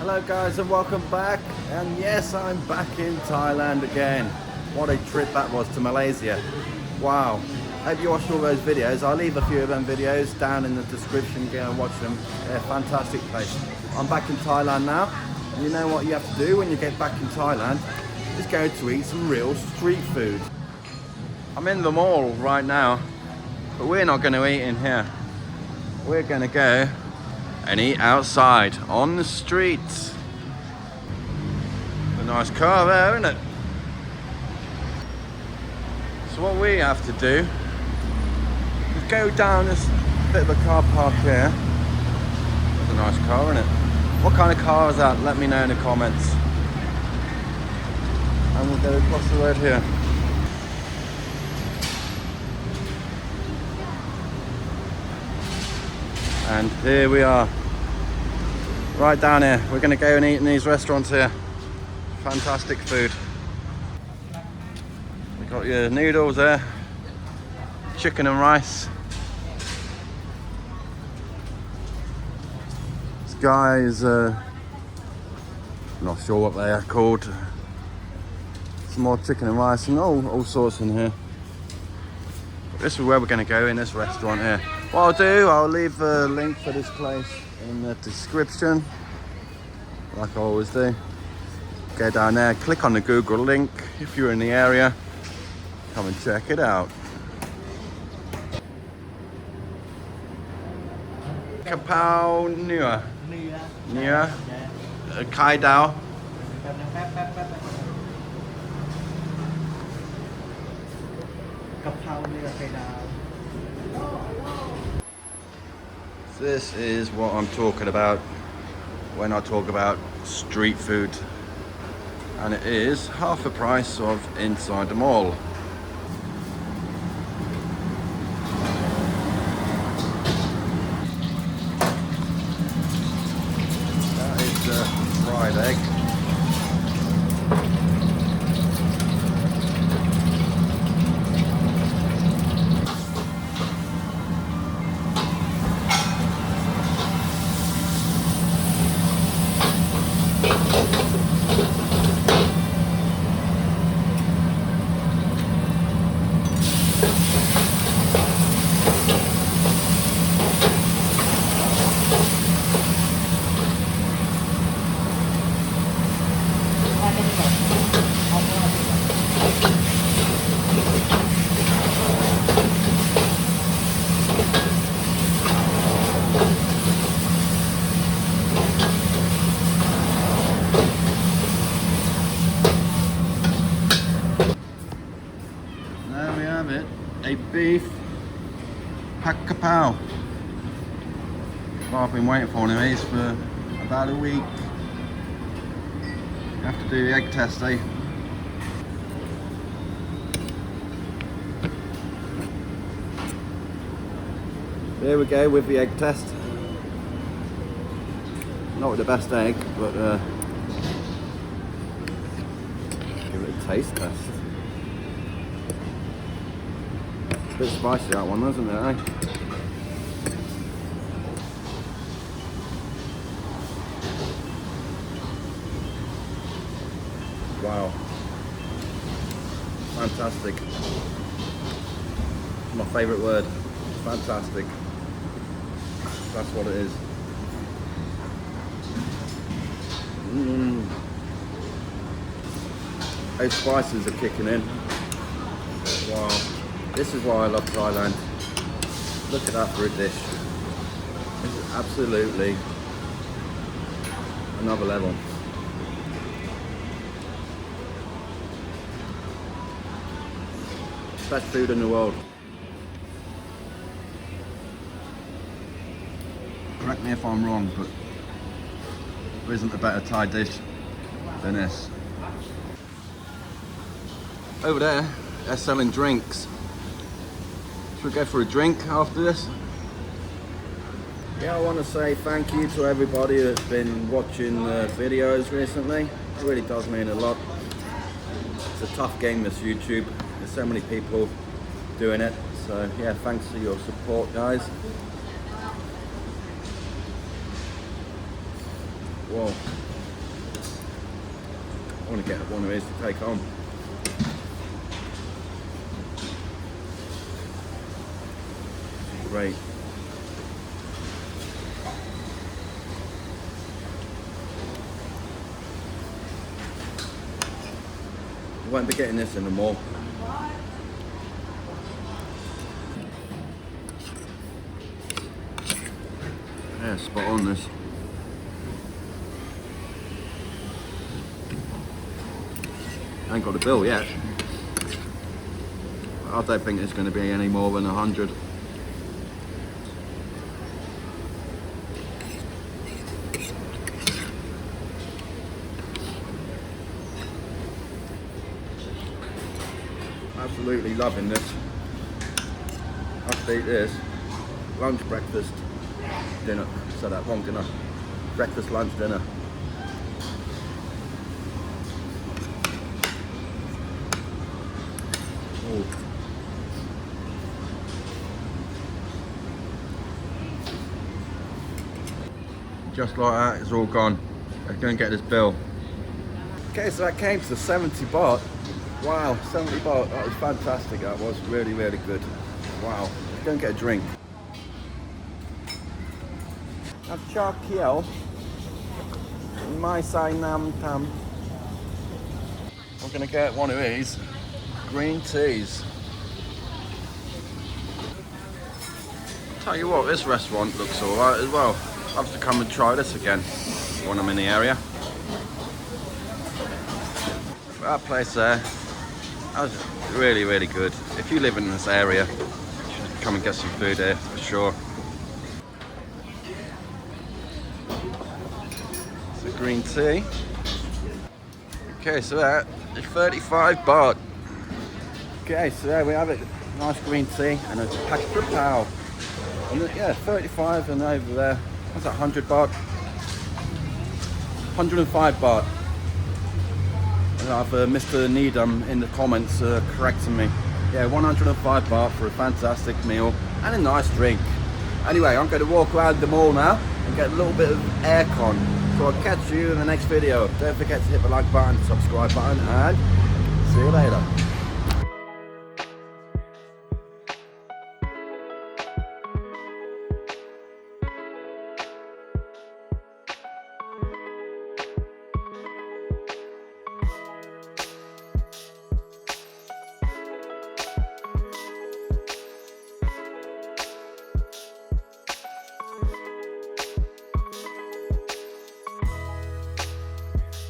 Hello guys and welcome back, and yes, I'm back in Thailand again. What a trip that was to Malaysia. Wow, hope you watched all those videos. I'll leave a few of them videos down in the description. Go and watch them. They're a fantastic place. I'm back in Thailand now, and you know what you have to do when you get back in Thailand is go to eat some real street food. I'm in the mall right now, but we're not going to eat in here. We're going to go and eat outside on the streets. A nice car there, isn't it? So what we have to do is go down this bit of a car park here. That's a nice car, isn't it? What kind of car is that? Let me know in the comments. And we'll go across the road here. And here we are, right down here. We're going to go and eat in these restaurants here. Fantastic food. We've got your noodles there, chicken and rice. This guy is, not sure what they are called. Some more chicken and rice and all sorts in here. This is where we're going to go, in this restaurant here. What I'll do, I'll leave a link for this place in the description, like I always do. Go down there, click on the Google link if you're in the area. Come and check it out. Kapau Nua. Nua. Kai Dao. This is what I'm talking about when I talk about street food, and it is half the price of inside the mall. That is the fried egg. A beef pak kapau. Well, I've been waiting for one of these for about a week. You have to do the egg test, eh? There we go with the egg test. Not with the best egg, but give it a taste test. Bit spicy that one, isn't it, eh? Wow. Fantastic. My favourite word. Fantastic. That's what it is. Those spices are kicking in. Wow. This is why I love Thailand. Look at that for a dish. This is absolutely another level. Best food in the world. Correct me if I'm wrong, but there isn't a better Thai dish than this. Over there, they're selling drinks. Should we go for a drink after this? Yeah, I want to say thank you to everybody that's been watching the videos recently. It really does mean a lot. It's a tough game, this YouTube. There's so many people doing it. So yeah, thanks for your support, guys. Whoa. I want to get one of these to take home. Great. I won't be getting this in the mall. Yeah, spot on this. I ain't got the bill yet. I don't think it's going to be any more than 100. Absolutely loving this. I could eat this lunch, breakfast, dinner. So that one dinner, breakfast, lunch, dinner. Ooh. Just like that, it's all gone. I'm going to get this bill. Okay, so that came to 70 baht. Wow, 70 baht, that was fantastic. That was really, really good. Wow, let's go and get a drink. That's Cha Kiel. Mai Sai Nam Tam. I'm going to get one of these green teas. Tell you what, this restaurant looks alright as well. I'll have to come and try this again when I'm in the area. That place there, that was really, really good. If you live in this area, you should come and get some food here for sure. It's a green tea. Okay, so that is 35 baht. Okay, so there we have it. Nice green tea and a packet of pow. And yeah, 35, and over there, what's that, 100 baht? 105 baht. And I've Mr. Needham in the comments correcting me. Yeah, 105 baht for a fantastic meal and a nice drink. Anyway, I'm going to walk around the mall now and get a little bit of aircon. So I'll catch you in the next video. Don't forget to hit the like button, subscribe button, and see you later.